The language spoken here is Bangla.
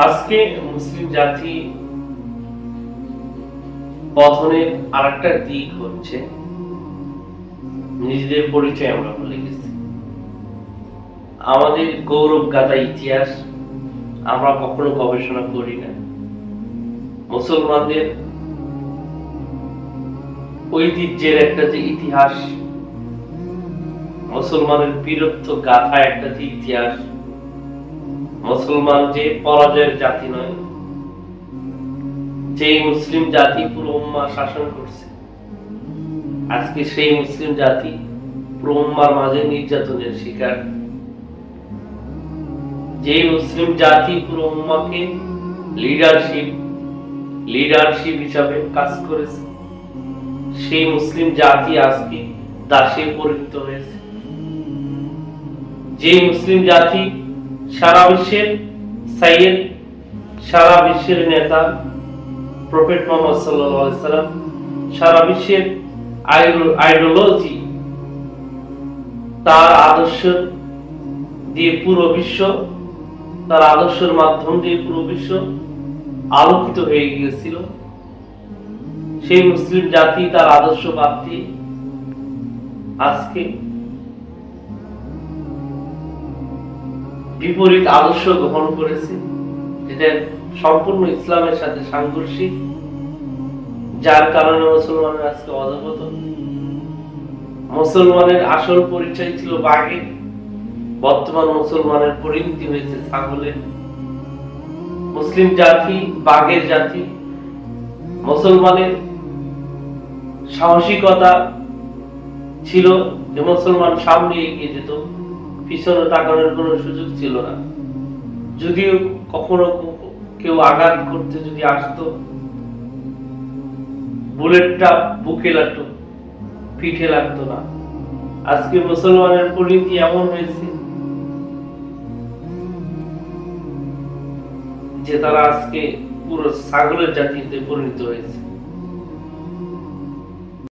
আজকে মুসলিম জাতি পতনের আরেকটা দিক হচ্ছে নিজেদের পরিচয় আমরা ভুলে গেছি। আমাদের গৌরব গাথা ইতিহাস আমরা কখনো গবেষণা করি না। মুসলমানদের ঐতিহ্যের একটা যে ইতিহাস, মুসলমানের বীরত্ব গাথা একটা যে ইতিহাস, মুসলমান যে পরাজয়ের জাতি নয়, যে মুসলিম জাতি পুরো উম্মাহ শাসন করছে, আজকে সেই মুসলিম জাতি পুরো উম্মার মাঝে নির্যাতনের শিকার। যে মুসলিম জাতি পুরো উম্মাকে লিডারশিপ হিসাবে কাজ করেছে, সেই মুসলিম জাতি আজকে দাসে পরিণত হয়েছে। যে মুসলিম জাতি সারা বিশ্বের সাইয়েদ, সারা বিশ্বের নেতা প্রফেট মুহাম্মদ সাল্লাল্লাহু আলাইহি সাল্লাম, সারা বিশ্বের আইডিওলজি, তার আদর্শ দিয়ে পুরো বিশ্ব, তার আদর্শের মাধ্যম দিয়ে পুরো বিশ্ব আলোকিত হয়ে গিয়েছিল। সেই মুসলিম জাতি তার আদর্শ বাদ দিয়ে আজকে বিপরীত আদর্শ গ্রহণ করেছে, যেটা সম্পূর্ণ ইসলামের সাথে সাংঘর্ষিক, যার কারণে মুসলমানের আজকে অধঃপতন। মুসলমানের আসল পরিচয় ছিল বাঘের, বর্তমান মুসলমানের পরিণতি হয়েছে ছাগলের। মুসলিম জাতি বাঘের জাতি। মুসলমানের সাহসিকতা ছিল যে মুসলমান সামনে এগিয়ে যেত, পিছনে তাকানোর কোনো সুযোগ ছিল না। যদিও কখনো কেউ আঘাত করতে যদি আসতো, বুলেটটা বুকে লাগতো, পিঠে লাগতো না। আজকে মুসলমানের পরিণতি এমন হয়েছে যে তারা আজকে পুরো ছাগলের জাতিতে পরিণত হয়েছে।